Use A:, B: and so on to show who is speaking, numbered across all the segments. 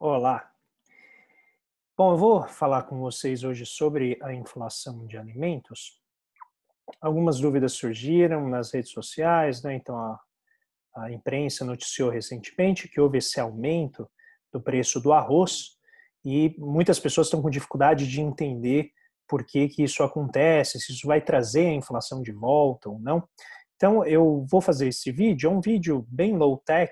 A: Olá. Bom, eu vou falar com vocês hoje sobre a inflação de alimentos. Algumas dúvidas surgiram nas redes sociais, né? Então a imprensa noticiou recentemente que houve esse aumento do preço do arroz e muitas pessoas estão com dificuldade de entender por que que isso acontece, se isso vai trazer a inflação de volta ou não. Então eu vou fazer esse vídeo, é um vídeo bem low tech,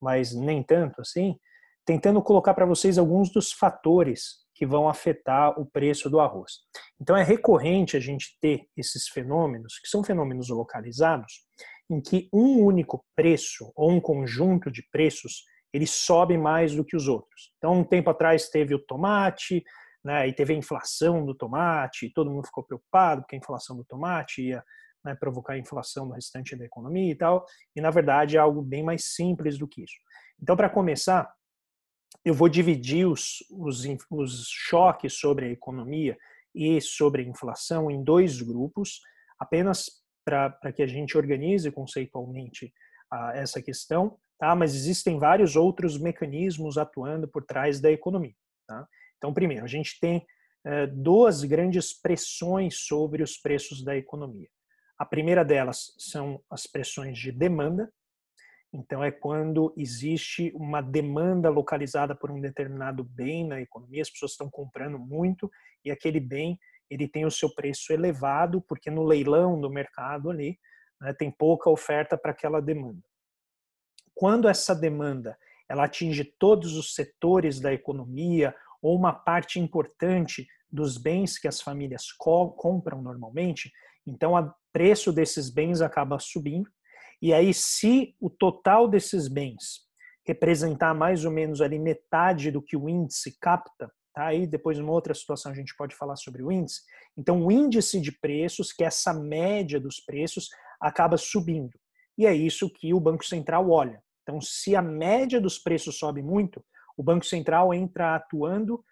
A: mas nem tanto assim, tentando colocar para vocês alguns dos fatores que vão afetar o preço do arroz. Então é recorrente a gente ter esses fenômenos, que são fenômenos localizados, em que um único preço ou um conjunto de preços ele sobe mais do que os outros. Então, um tempo atrás teve o tomate, né, e teve a inflação do tomate, e todo mundo ficou preocupado porque a inflação do tomate ia, né, provocar a inflação no restante da economia e tal, e na verdade é algo bem mais simples do que isso. Então, para começar, eu vou dividir os choques sobre a economia e sobre a inflação em dois grupos, apenas para que a gente organize conceitualmente essa questão, tá? Mas existem vários outros mecanismos atuando por trás da economia. Tá? Então, primeiro, a gente tem duas grandes pressões sobre os preços da economia. A primeira delas são as pressões de demanda. Então, é quando existe uma demanda localizada por um determinado bem na economia, as pessoas estão comprando muito e aquele bem ele tem o seu preço elevado, porque no leilão do mercado ali, né, tem pouca oferta para aquela demanda. Quando essa demanda ela atinge todos os setores da economia ou uma parte importante dos bens que as famílias compram normalmente, então o preço desses bens acaba subindo. E aí, se o total desses bens representar mais ou menos ali metade do que o índice capta, tá? Aí depois numa outra situação a gente pode falar sobre o índice. Então o índice de preços, que é essa média dos preços, acaba subindo. E é isso que o Banco Central olha. Então, se a média dos preços sobe muito, o Banco Central entra atuando,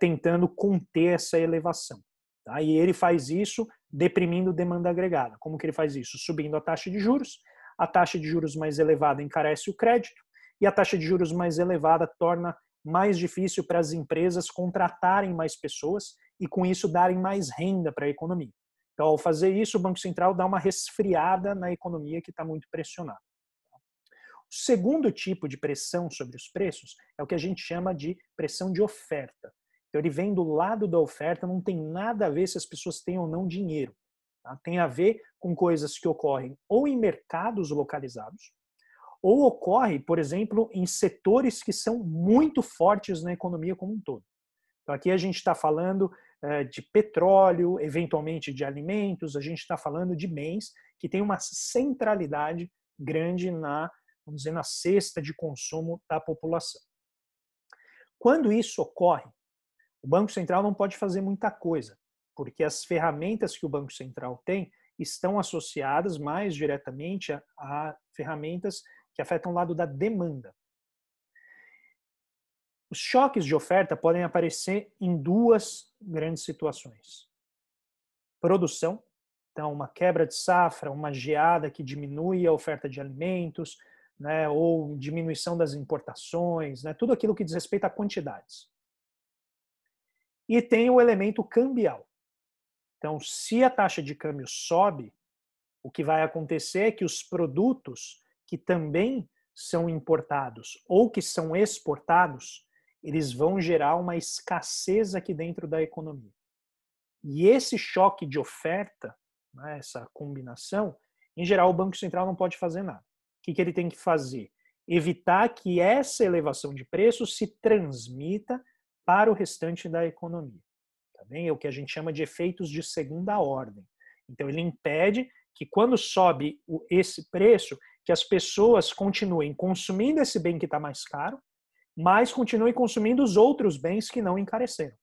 A: tentando conter essa elevação. Tá? E ele faz isso deprimindo demanda agregada. Como que ele faz isso? Subindo a taxa de juros. A taxa de juros mais elevada encarece o crédito e a taxa de juros mais elevada torna mais difícil para as empresas contratarem mais pessoas e, com isso, darem mais renda para a economia. Então, ao fazer isso, o Banco Central dá uma resfriada na economia que está muito pressionada. O segundo tipo de pressão sobre os preços é o que a gente chama de pressão de oferta. Então, ele vem do lado da oferta, não tem nada a ver se as pessoas têm ou não dinheiro. Tá? Tem a ver com coisas que ocorrem ou em mercados localizados, ou ocorre, por exemplo, em setores que são muito fortes na economia como um todo. Então, aqui a gente está falando de petróleo, eventualmente de alimentos, a gente está falando de bens que têm uma centralidade grande vamos dizer, na cesta de consumo da população. Quando isso ocorre, o Banco Central não pode fazer muita coisa, porque as ferramentas que o Banco Central tem estão associadas mais diretamente a ferramentas que afetam o lado da demanda. Os choques de oferta podem aparecer em duas grandes situações. Produção, então uma quebra de safra, uma geada que diminui a oferta de alimentos, né, ou diminuição das importações, né, tudo aquilo que diz respeito a quantidades. E tem o elemento cambial. Então, se a taxa de câmbio sobe, o que vai acontecer é que os produtos que também são importados ou que são exportados, eles vão gerar uma escassez aqui dentro da economia. E esse choque de oferta, né, essa combinação, em geral o Banco Central não pode fazer nada. O que ele tem que fazer? Evitar que essa elevação de preços se transmita para o restante da economia. Tá bem? É o que a gente chama de efeitos de segunda ordem. Então ele impede que quando sobe esse preço, que as pessoas continuem consumindo esse bem que está mais caro, mas continuem consumindo os outros bens que não encareceram.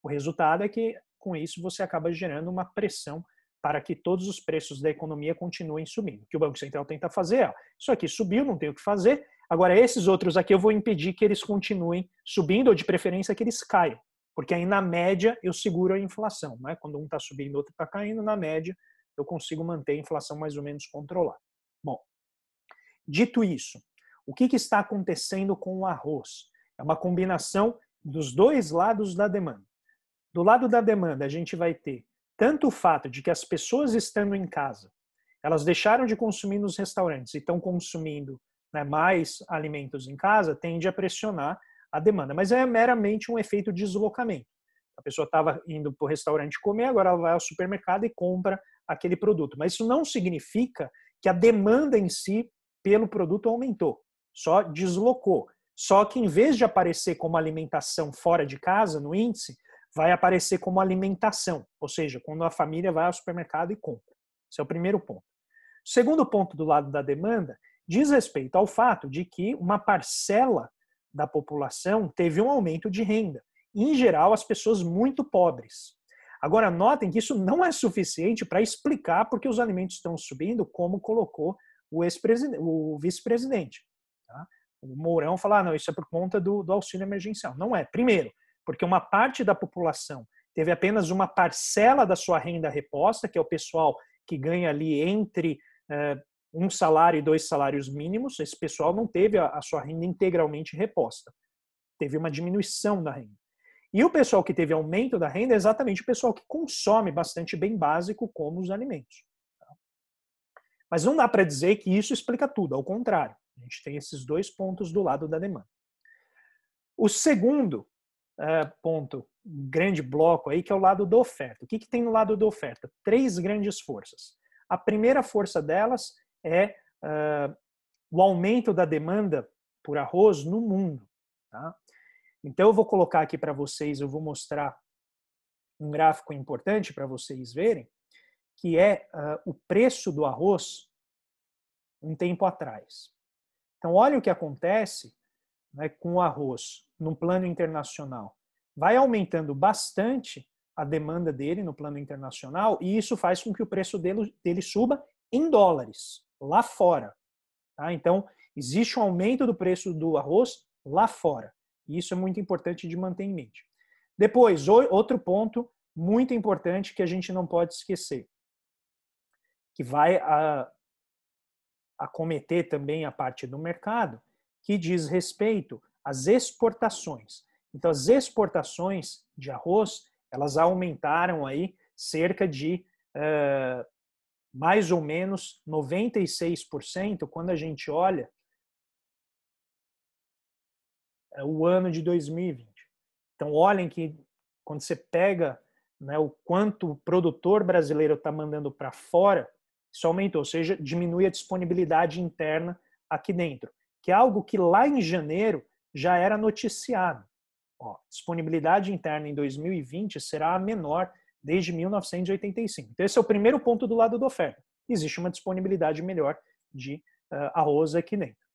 A: O resultado é que, com isso, você acaba gerando uma pressão para que todos os preços da economia continuem subindo. O que o Banco Central tenta fazer é, isso aqui subiu, não tem o que fazer, agora esses outros aqui eu vou impedir que eles continuem subindo, ou de preferência que eles caiam, porque aí na média eu seguro a inflação. Né? Quando um está subindo, o outro está caindo, na média eu consigo manter a inflação mais ou menos controlada. Bom, dito isso, o que está acontecendo com o arroz? É uma combinação dos dois lados da demanda. Do lado da demanda, a gente vai ter tanto o fato de que as pessoas estando em casa, elas deixaram de consumir nos restaurantes e estão consumindo, né, mais alimentos em casa, tende a pressionar a demanda. Mas é meramente um efeito de deslocamento. A pessoa estava indo para o restaurante comer, agora ela vai ao supermercado e compra aquele produto. Mas isso não significa que a demanda em si pelo produto aumentou, só deslocou. Só que em vez de aparecer como alimentação fora de casa, no índice, vai aparecer como alimentação, ou seja, quando a família vai ao supermercado e compra. Esse é o primeiro ponto. O segundo ponto do lado da demanda diz respeito ao fato de que uma parcela da população teve um aumento de renda. Em geral, as pessoas muito pobres. Agora, notem que isso não é suficiente para explicar porque os alimentos estão subindo, como colocou o vice-presidente. Tá? O Mourão fala, não, isso é por conta do auxílio emergencial. Não é. Primeiro, porque uma parte da população teve apenas uma parcela da sua renda reposta, que é o pessoal que ganha ali entre um salário e 2 salários mínimos. Esse pessoal não teve a sua renda integralmente reposta. Teve uma diminuição da renda. E o pessoal que teve aumento da renda é exatamente o pessoal que consome bastante bem básico, como os alimentos. Mas não dá para dizer que isso explica tudo, ao contrário. A gente tem esses dois pontos do lado da demanda. O segundo ponto, grande bloco aí, que é o lado da oferta. O que tem no lado da oferta? 3 grandes forças. A primeira força delas é o aumento da demanda por arroz no mundo. Tá? Então eu vou colocar aqui para vocês, eu vou mostrar um gráfico importante para vocês verem, que é o preço do arroz um tempo atrás. Então olha o que acontece, né, com o arroz no plano internacional. Vai aumentando bastante a demanda dele no plano internacional e isso faz com que o preço dele suba em dólares, lá fora. Tá? Então, existe um aumento do preço do arroz lá fora. E isso é muito importante de manter em mente. Depois, outro ponto muito importante que a gente não pode esquecer, que vai acometer também a parte do mercado, que diz respeito às exportações. Então, as exportações de arroz, elas aumentaram aí cerca de mais ou menos 96% quando a gente olha o ano de 2020. Então, olhem que quando você pega, né, o quanto o produtor brasileiro está mandando para fora, isso aumentou, ou seja, diminui a disponibilidade interna aqui dentro, que é algo que lá em janeiro já era noticiado. Ó, disponibilidade interna em 2020 será a menor desde 1985. Então, esse é o primeiro ponto do lado da oferta. Existe uma disponibilidade melhor de arroz aqui dentro.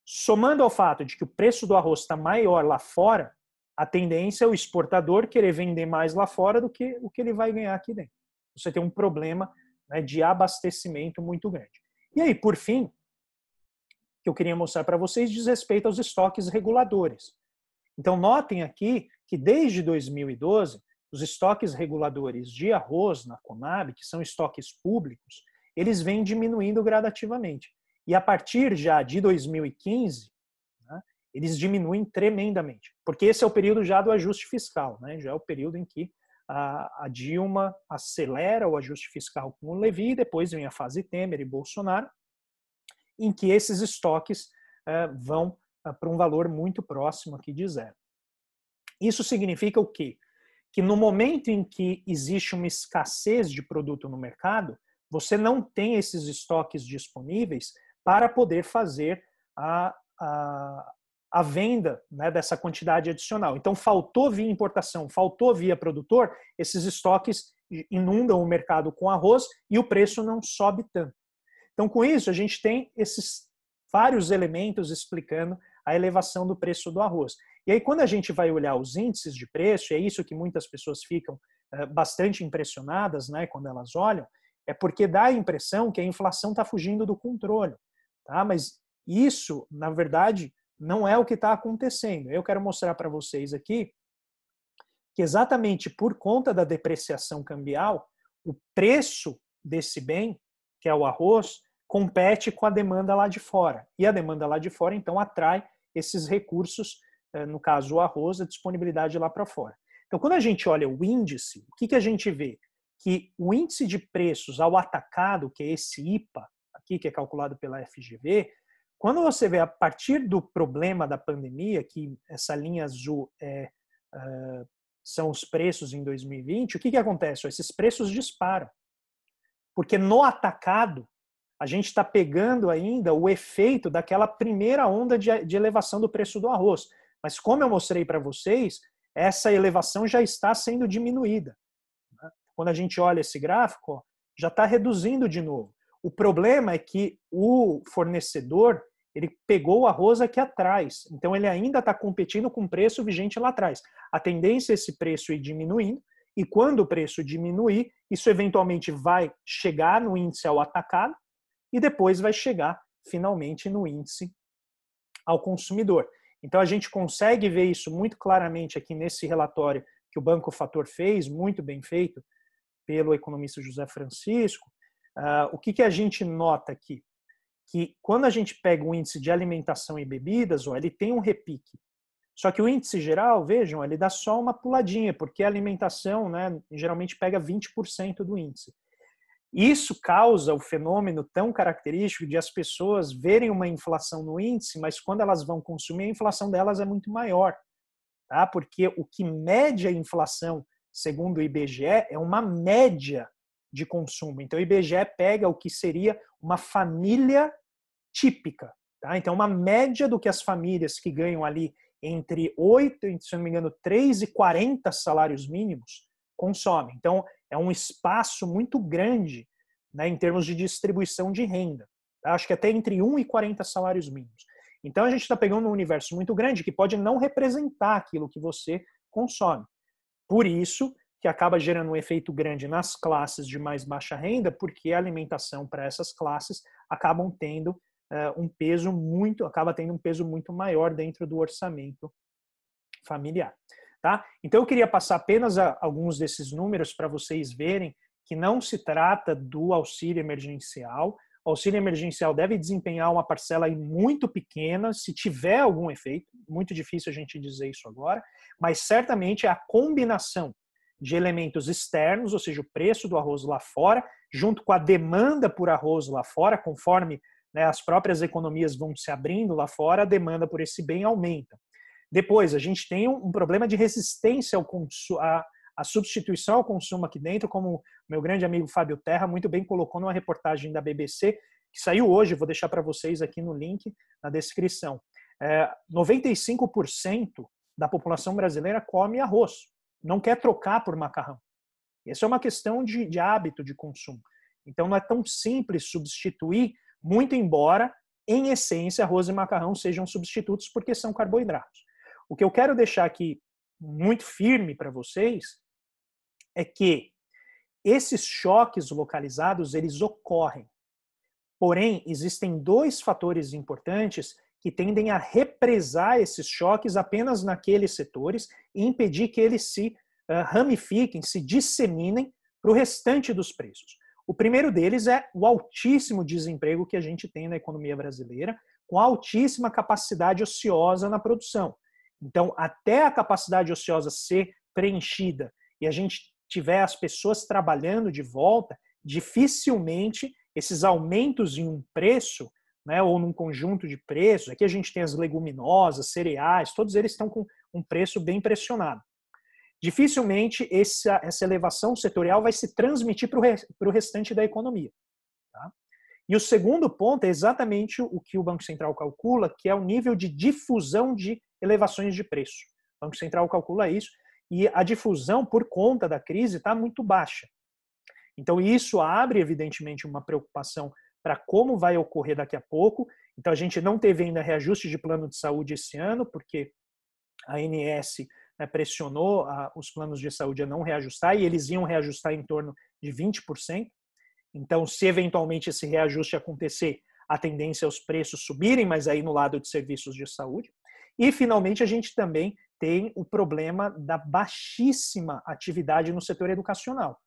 A: Somando ao fato de que o preço do arroz está maior lá fora, a tendência é o exportador querer vender mais lá fora do que o que ele vai ganhar aqui dentro. Você tem um problema, né, de abastecimento muito grande. E aí, por fim, que eu queria mostrar para vocês diz respeito aos estoques reguladores. Então, notem aqui que desde 2012, os estoques reguladores de arroz na Conab, que são estoques públicos, eles vêm diminuindo gradativamente. E a partir já de 2015, né, eles diminuem tremendamente, porque esse é o período já do ajuste fiscal, né, já é o período em que a Dilma acelera o ajuste fiscal com o Levy, e depois vem a fase Temer e Bolsonaro, em que esses estoques vão para um valor muito próximo aqui de zero. Isso significa o quê? Que no momento em que existe uma escassez de produto no mercado, você não tem esses estoques disponíveis para poder fazer a venda, né, dessa quantidade adicional. Então, faltou via importação, faltou via produtor, esses estoques inundam o mercado com arroz e o preço não sobe tanto. Então, com isso, a gente tem esses vários elementos explicando a elevação do preço do arroz. E aí, quando a gente vai olhar os índices de preço, e é isso que muitas pessoas ficam bastante impressionadas, né, quando elas olham, é porque dá a impressão que a inflação está fugindo do controle. Tá? Mas isso, na verdade, não é o que está acontecendo. Eu quero mostrar para vocês aqui que exatamente por conta da depreciação cambial, o preço desse bem, que é o arroz, compete com a demanda lá de fora. E a demanda lá de fora, então, atrai esses recursos no caso o arroz, a disponibilidade lá para fora. Então, quando a gente olha o índice, o que a gente vê? Que o índice de preços ao atacado, que é esse IPA, aqui que é calculado pela FGV, quando você vê a partir do problema da pandemia, que essa linha azul são os preços em 2020, o que acontece? Esses preços disparam. Porque no atacado, a gente está pegando ainda o efeito daquela primeira onda de elevação do preço do arroz. Mas como eu mostrei para vocês, essa elevação já está sendo diminuída. Quando a gente olha esse gráfico, já está reduzindo de novo. O problema é que o fornecedor ele pegou o arroz aqui atrás, então ele ainda está competindo com o preço vigente lá atrás. A tendência é esse preço ir diminuindo, e quando o preço diminuir, isso eventualmente vai chegar no índice ao atacado e depois vai chegar finalmente no índice ao consumidor. Então a gente consegue ver isso muito claramente aqui nesse relatório que o Banco Fator fez, muito bem feito pelo economista José Francisco. O que a gente nota aqui? Que quando a gente pega o índice de alimentação e bebidas, ele tem um repique. Só que o índice geral, vejam, ele dá só uma puladinha, porque a alimentação, né, geralmente pega 20% do índice. Isso causa o fenômeno tão característico de as pessoas verem uma inflação no índice, mas quando elas vão consumir, a inflação delas é muito maior. Tá? Porque o que mede a inflação, segundo o IBGE, é uma média de consumo. Então, o IBGE pega o que seria uma família típica. Tá? Então, uma média do que as famílias que ganham ali entre 8, se não me engano, 3 e 40 salários mínimos consomem. Então, é um espaço muito grande, né, em termos de distribuição de renda. Tá? Acho que até entre 1 e 40 salários mínimos. Então, a gente está pegando um universo muito grande que pode não representar aquilo que você consome. Por isso que acaba gerando um efeito grande nas classes de mais baixa renda, porque a alimentação para essas classes acaba tendo um peso muito maior dentro do orçamento familiar. Tá? Então eu queria passar apenas alguns desses números para vocês verem que não se trata do auxílio emergencial. O auxílio emergencial deve desempenhar uma parcela muito pequena, se tiver algum efeito, muito difícil a gente dizer isso agora, mas certamente é a combinação de elementos externos, ou seja, o preço do arroz lá fora, junto com a demanda por arroz lá fora, conforme, né, as próprias economias vão se abrindo lá fora, a demanda por esse bem aumenta. Depois, a gente tem um problema de resistência ao consumo, a substituição ao consumo aqui dentro, como meu grande amigo Fábio Terra muito bem colocou numa reportagem da BBC, que saiu hoje, vou deixar para vocês aqui no link, na descrição. 95% da população brasileira come arroz, não quer trocar por macarrão. Essa é uma questão de hábito de consumo. Então não é tão simples substituir, muito embora, em essência, arroz e macarrão sejam substitutos porque são carboidratos. O que eu quero deixar aqui muito firme para vocês é que esses choques localizados, eles ocorrem. Porém, existem dois fatores importantes que tendem a represar esses choques apenas naqueles setores e impedir que eles se ramifiquem, se disseminem para o restante dos preços. O primeiro deles é o altíssimo desemprego que a gente tem na economia brasileira, com altíssima capacidade ociosa na produção. Então, até a capacidade ociosa ser preenchida e a gente tiver as pessoas trabalhando de volta, dificilmente esses aumentos em um preço, né, ou num conjunto de preços, aqui a gente tem as leguminosas, cereais, todos eles estão com um preço bem pressionado. Dificilmente essa elevação setorial vai se transmitir para o restante da economia. Tá? E o segundo ponto é exatamente o que o Banco Central calcula, que é o nível de difusão de elevações de preço. O Banco Central calcula isso, e a difusão, por conta da crise, está muito baixa. Então, isso abre, evidentemente, uma preocupação para como vai ocorrer daqui a pouco. Então, a gente não teve ainda reajuste de plano de saúde esse ano, porque a ANS pressionou os planos de saúde a não reajustar, e eles iam reajustar em torno de 20%. Então, se eventualmente esse reajuste acontecer, a tendência é os preços subirem, mas aí no lado de serviços de saúde. E, finalmente, a gente também tem o problema da baixíssima atividade no setor educacional,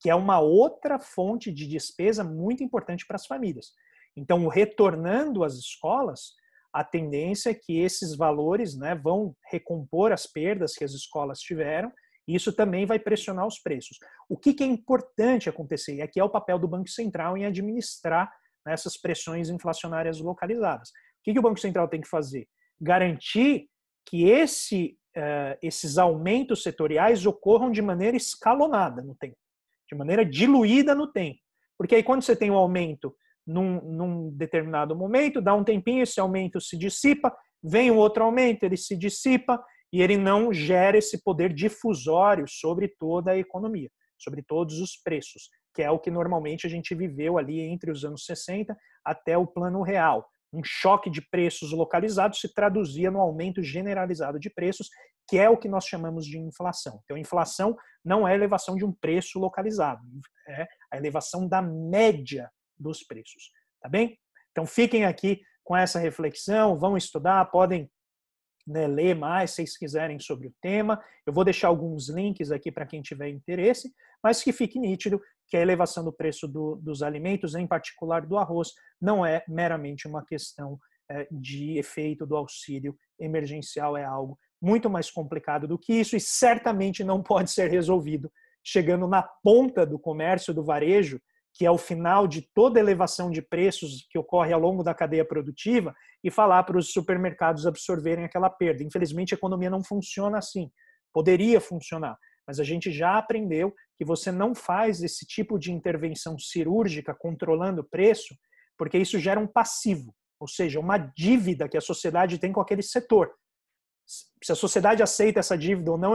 A: que é uma outra fonte de despesa muito importante para as famílias. Então, retornando às escolas, a tendência é que esses valores, né, vão recompor as perdas que as escolas tiveram, e isso também vai pressionar os preços. O que é importante acontecer? E aqui é o papel do Banco Central em administrar, né, essas pressões inflacionárias localizadas. O que o Banco Central tem que fazer? Garantir que esses aumentos setoriais ocorram de maneira escalonada no tempo, de maneira diluída no tempo. Porque aí quando você tem um aumento num determinado momento, dá um tempinho, esse aumento se dissipa, vem um outro aumento, ele se dissipa e ele não gera esse poder difusório sobre toda a economia, sobre todos os preços, que é o que normalmente a gente viveu ali entre os anos 60 até o Plano Real. Um choque de preços localizados se traduzia no aumento generalizado de preços, que é o que nós chamamos de inflação. Então, inflação não é a elevação de um preço localizado, é a elevação da média dos preços, tá bem? Então, fiquem aqui com essa reflexão, vão estudar, podem, né, ler mais se vocês quiserem sobre o tema. Eu vou deixar alguns links aqui para quem tiver interesse, mas que fique nítido que a elevação do preço dos alimentos, em particular do arroz, não é meramente uma questão de efeito do auxílio emergencial, é algo muito mais complicado do que isso e certamente não pode ser resolvido chegando na ponta do comércio, do varejo, que é o final de toda elevação de preços que ocorre ao longo da cadeia produtiva, e falar para os supermercados absorverem aquela perda. Infelizmente, a economia não funciona assim. Poderia funcionar, mas a gente já aprendeu que você não faz esse tipo de intervenção cirúrgica controlando o preço, porque isso gera um passivo, ou seja, uma dívida que a sociedade tem com aquele setor. Se a sociedade aceita essa dívida ou não,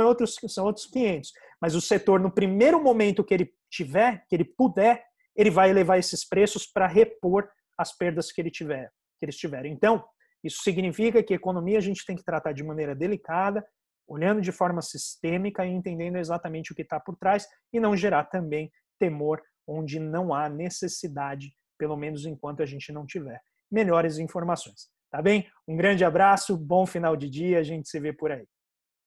A: são outros 500. Mas o setor, no primeiro momento que ele tiver, que ele puder, ele vai elevar esses preços para repor as perdas que eles tiverem. Então, isso significa que a economia a gente tem que tratar de maneira delicada, olhando de forma sistêmica e entendendo exatamente o que está por trás e não gerar também temor onde não há necessidade, pelo menos enquanto a gente não tiver melhores informações. Tá bem? Um grande abraço, bom final de dia, a gente se vê por aí.